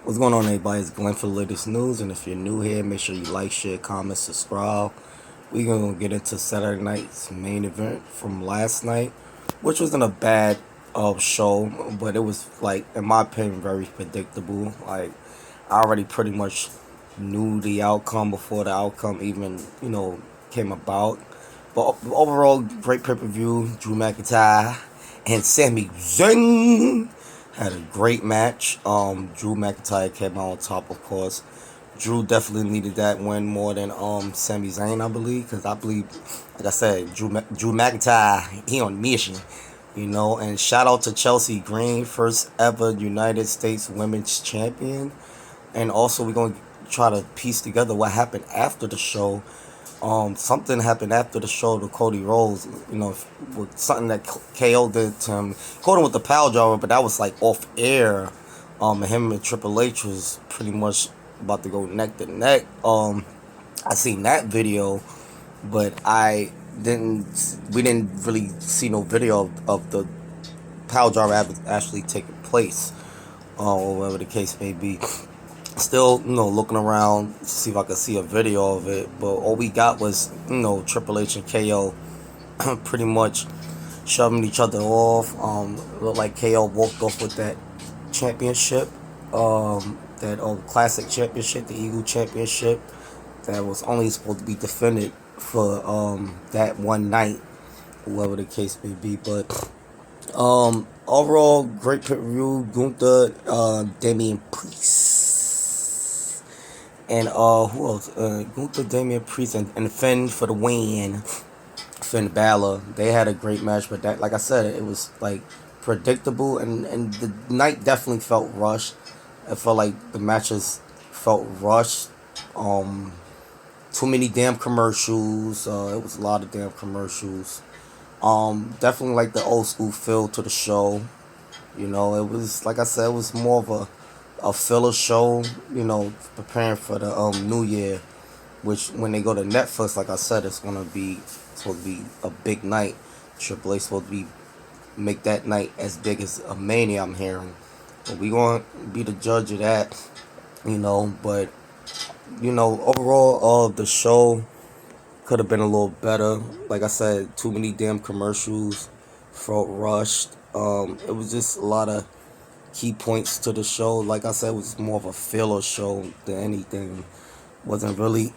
What's going on, everybody? It's Glenn for the latest news, and if you're new here, make sure you like, share, comment, subscribe. We're gonna get into Saturday night's main event from last night, which wasn't a bad show, but it was, like, in my opinion, very predictable. Like, I already pretty much knew the outcome before the outcome even came about. But overall, great pay-per-view. Drew McIntyre and Sami Zayn had a great match. Drew McIntyre came out on top, of course. Drew definitely needed that win more than Sami Zayn, I believe, because I believe, like I said, Drew McIntyre, he on mission, And shout out to Chelsea Green, first ever United States Women's Champion. And also, we're gonna try to piece together what happened after the show. Something happened after the show to Cody Rhodes, with something that KO did to him. Caught him with the power driver, but that was like off air. And him and Triple H was pretty much about to go neck to neck. I seen that video, but we didn't really see no video of the power driver actually taking place, or whatever the case may be. Still, looking around to see if I could see a video of it, but all we got was, Triple H and KO pretty much shoving each other off. Looked like KO walked off with that championship, that classic championship, the Eagle Championship, that was only supposed to be defended for that one night, whoever the case may be. But overall, great pay-per-view. Gunther, Damian Priest. And who else? Gunther, Damian Priest, and Finn for the win. Finn Balor. They had a great match, but that, like I said, it was like predictable, and the night definitely felt rushed. I felt like the matches felt rushed. Too many damn commercials. It was a lot of damn commercials. Definitely like the old school feel to the show. It was, like I said, it was more of a filler show, preparing for the new year, which when they go to Netflix, like I said, it's supposed to be a big night. Triple H supposed to make that night as big as a Mania, I'm hearing. But we gonna be the judge of that, but overall, the show could have been a little better. Like I said, too many damn commercials, felt rushed. It was just a lot of key points to the show. Like I said, it was more of a filler show than anything. Wasn't really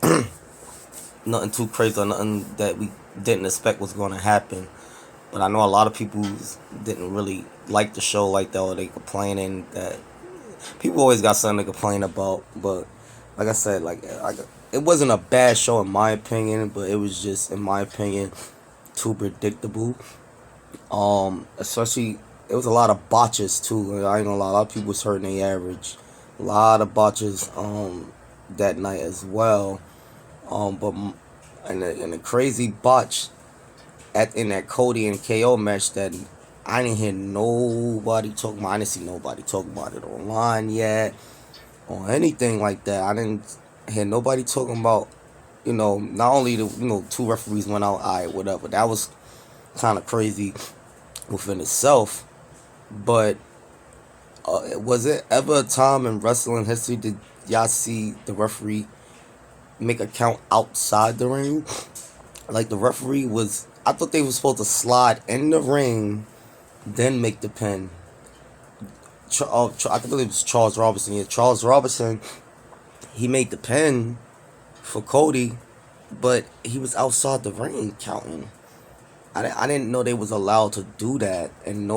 nothing too crazy or nothing that we didn't expect was going to happen. But I know a lot of people didn't really like the show like that, or they complaining that people always got something to complain about. But like I said, it wasn't a bad show in my opinion, but it was just, in my opinion, too predictable. Especially, it was a lot of botches too. I ain't gonna lie, a lot of people was hurting their average. A lot of botches that night as well. But and the crazy botch in that Cody and KO match that I didn't hear nobody talking about. I didn't see nobody talking about it online yet or anything like that. I didn't hear nobody talking about, not only the two referees went out, alright, whatever. That was kind of crazy within itself. But was it ever a time in wrestling history did y'all see the referee make a count outside the ring? Like, the referee was, I thought they were supposed to slide in the ring, then make the pin. I believe it was Charles Robinson. Yeah, Charles Robinson, he made the pin for Cody, but he was outside the ring counting. I didn't know they was allowed to do that, and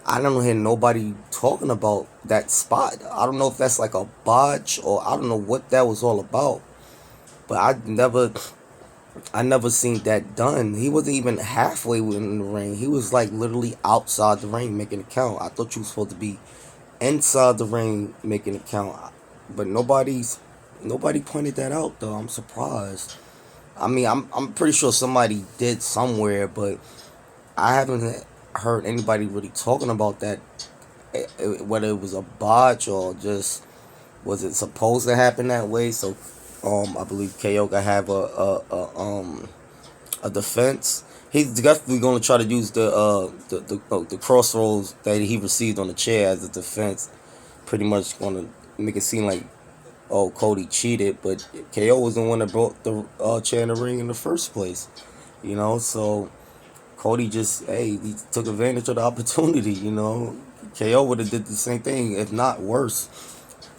I don't hear nobody talking about that spot. I don't know if that's like a botch, or I don't know what that was all about. But I never seen that done. He wasn't even halfway in the ring. He was like literally outside the ring making a count. I thought you were supposed to be inside the ring making a count, but nobody pointed that out though. I'm surprised. I mean, I'm pretty sure somebody did somewhere, but I haven't heard anybody really talking about that. Whether it was a botch or just was it supposed to happen that way. So, I believe KO could have a defense. He's definitely going to try to use the crossroads that he received on the chair as a defense. pretty much gonna make it seem like, oh, Cody cheated, but KO was the one that brought the chair in the ring in the first place. So Cody just, hey, he took advantage of the opportunity. KO would have did the same thing, if not worse.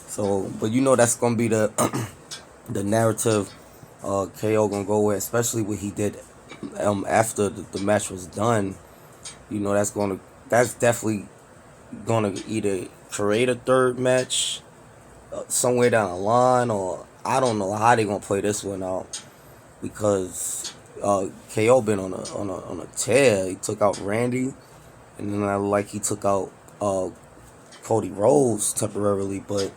So, but that's gonna be the the narrative. KO gonna go with, especially what he did after the match was done. That's definitely gonna either create a third match somewhere down the line, or I don't know how they gonna play this one out, because KO been on a tear. He took out Randy, and then he took out Cody Rhodes temporarily, but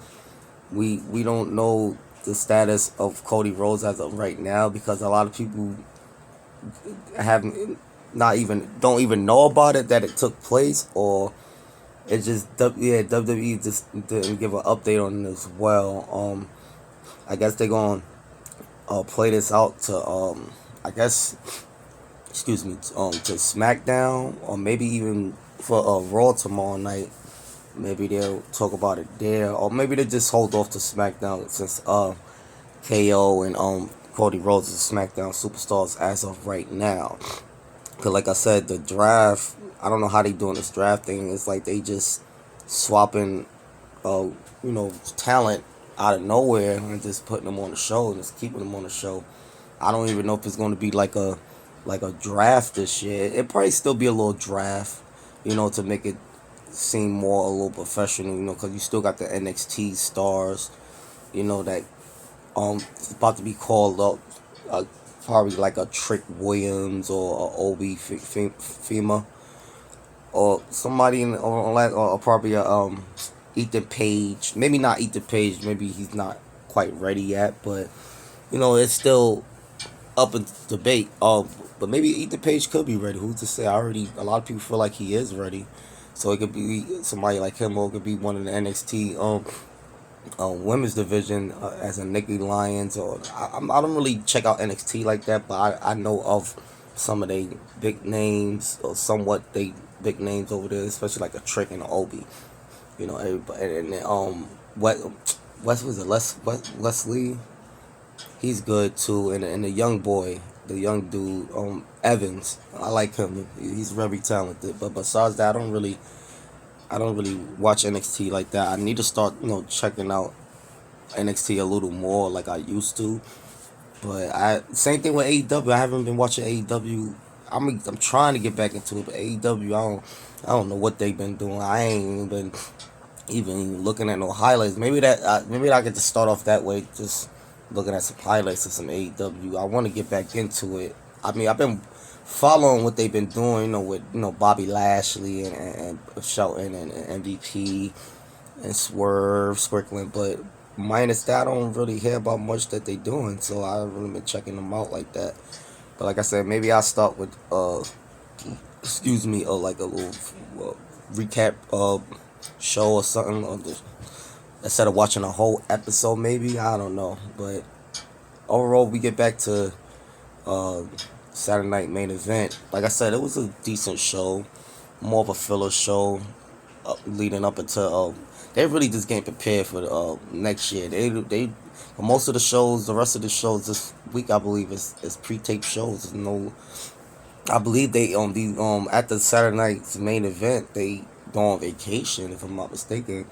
we don't know the status of Cody Rhodes as of right now, because a lot of people have not even don't even know about it, that it took place, or it just, yeah, WWE just didn't give an update on it as well. I guess they're gonna play this out to I guess, excuse me, to SmackDown, or maybe even for Raw tomorrow night. Maybe they'll talk about it there, or maybe they just hold off to SmackDown, since KO and Cody Rhodes is SmackDown superstars as of right now. Cause like I said, the draft, I don't know how they doing this draft thing. It's like they just swapping, talent out of nowhere and just putting them on the show and just keeping them on the show. I don't even know if it's going to be like a draft this year. It probably still be a little draft, to make it seem more a little professional. Because you still got the NXT stars, that it's about to be called up. Probably like a Trick Williams or a Obi Fema, or somebody or probably a Ethan Page. Maybe not Ethan Page. Maybe he's not quite ready yet, but it's still up in debate. But maybe Ethan Page could be ready. Who's to say? A lot of people feel like he is ready, so it could be somebody like him, or it could be one of the NXT women's division, as a Nikki Lyons, or I don't really check out NXT like that, but I know of some of they big names, or somewhat they big names over there, especially like a Trick and a Obi. Everybody, and what West was it Leslie? He's good too, and the young boy, the young dude, Evans. I like him. He's very talented. But besides that, I don't really watch NXT like that. I need to start, checking out NXT a little more like I used to. But same thing with AEW. I haven't been watching AEW. I'm trying to get back into it, but AEW, I don't know what they've been doing. I ain't even looking at no highlights. Maybe I could just start off that way, just looking at some highlights of some AEW. I want to get back into it. I mean, I've been following what they've been doing, with Bobby Lashley and Shelton and MVP and Swerve Strickland, but minus that, I don't really hear about much that they doing. So I haven't really been checking them out like that. But like I said, maybe I'll start with excuse me, like a little recap show or something, instead of watching a whole episode. Maybe, I don't know, but overall, we get back to Saturday Night Main Event. Like I said, it was a decent show, more of a filler show, leading up until they really just getting prepared for next year. They most of the shows, the rest of the shows this week, I believe, is pre-tape shows. There's no, I believe they at the Saturday Night's Main Event, they go on vacation, if I'm not mistaken,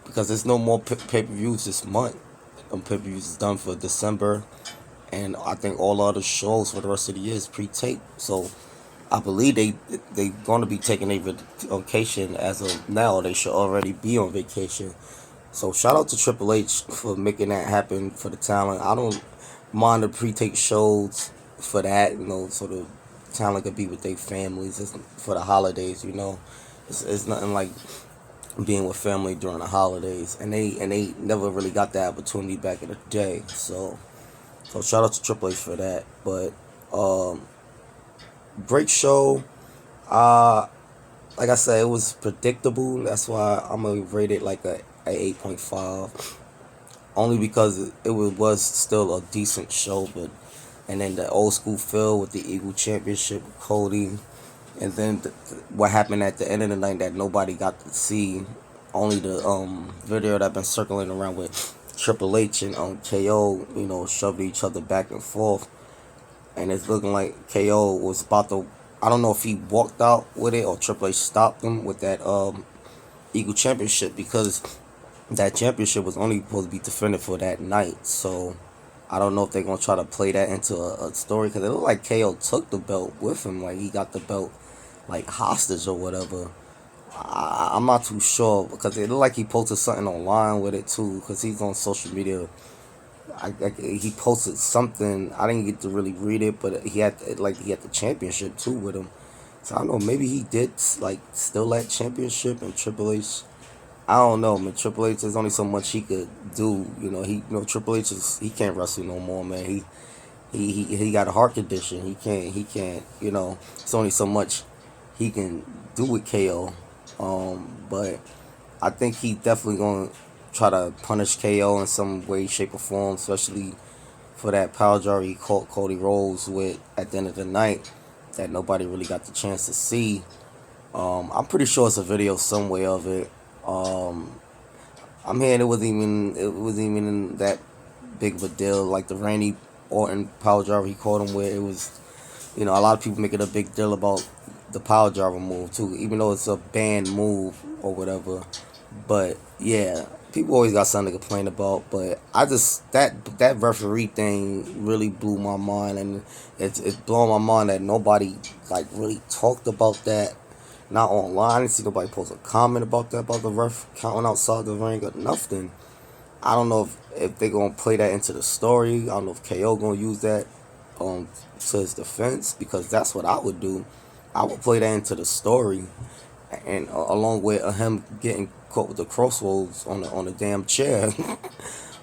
because there's no more pay-per-views this month. Pay-per-views is done for December, and I think all other shows for the rest of the year is pre-taped. So I believe they going to be taking a vacation as of now. They should already be on vacation. So shout out to Triple H for making that happen for the talent. I don't mind the pre-tape shows for that, so the talent could be with their families. It's for the holidays. It's nothing like being with family during the holidays, and they never really got that opportunity back in the day. So shout out to Triple H for that. But great show. Like I said, it was predictable. That's why I'm gonna rate it like a 8.5. Only because it was still a decent show, and then the old school feel with the Eagle Championship with Cody, and then what happened at the end of the night that nobody got to see. only the video that been circling around with Triple H and KO, shoved each other back and forth, and it's looking like KO was about to. I don't know if he walked out with it or Triple H stopped him with that Eagle Championship, because that championship was only supposed to be defended for that night. So I don't know if they're gonna try to play that into a story, because it looked like KO took the belt with him, like he got the belt like hostage or whatever. I'm not too sure, because it looked like he posted something online with it too, because he's on social media. He posted something. I didn't get to really read it, but he had the championship too with him. So I don't know. Maybe he did like steal that championship, and Triple H. I don't know, man. Triple H, there's only so much he could do. Triple H he can't wrestle no more, man. He got a heart condition. He can't. It's only so much he can do with KO. But I think he definitely gonna try to punish KO in some way, shape, or form, especially for that power jar he caught Cody Rhodes with at the end of the night that nobody really got the chance to see. I'm pretty sure it's a video somewhere of it. I'm hearing it wasn't even that big of a deal, like the Randy Orton power driver he caught him with. It was, a lot of people making a big deal about the power driver move too, even though it's a banned move or whatever. But yeah, people always got something to complain about. But I just that referee thing really blew my mind, and it's blowing my mind that nobody like really talked about that. Not online. I didn't see nobody post a comment about that, about the ref counting outside the ring or nothing. I don't know if they're gonna play that into the story. I don't know if KO gonna use that to his defense, because that's what I would do. I would play that into the story, and along with him getting caught with the crossroads on the damn chair.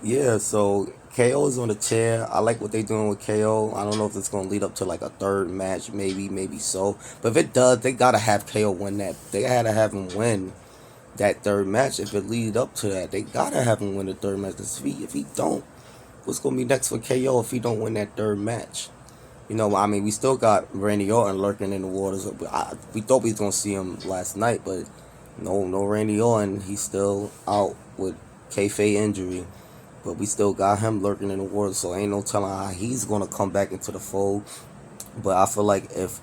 Yeah, so KO is on the chair. I like what they doing with KO. I don't know if it's gonna lead up to like a third match, maybe so. But if it does, they gotta have KO win that. They gotta have him win that third match. If it lead up to that, they gotta have him win the third match. 'Cause if he don't, what's gonna be next for KO if he don't win that third match? I mean, we still got Randy Orton lurking in the waters. We thought we was gonna see him last night, but no Randy Orton. He's still out with kayfabe injury. But we still got him lurking in the waters, so ain't no telling how he's gonna come back into the fold. But I feel like if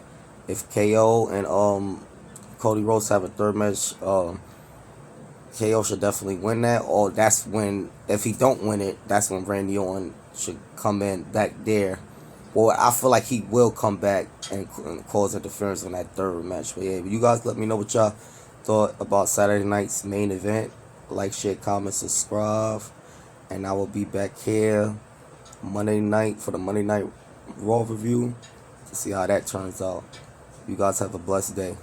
KO and Cody Rhodes have a third match, KO should definitely win that. Or that's when, if he don't win it, that's when Randy Orton should come in back there. Well, I feel like he will come back and cause interference on that third match. But yeah, you guys let me know what y'all thought about Saturday night's main event. Like, share, comment, subscribe. And I will be back here Monday night for the Monday Night Raw review to see how that turns out. You guys have a blessed day.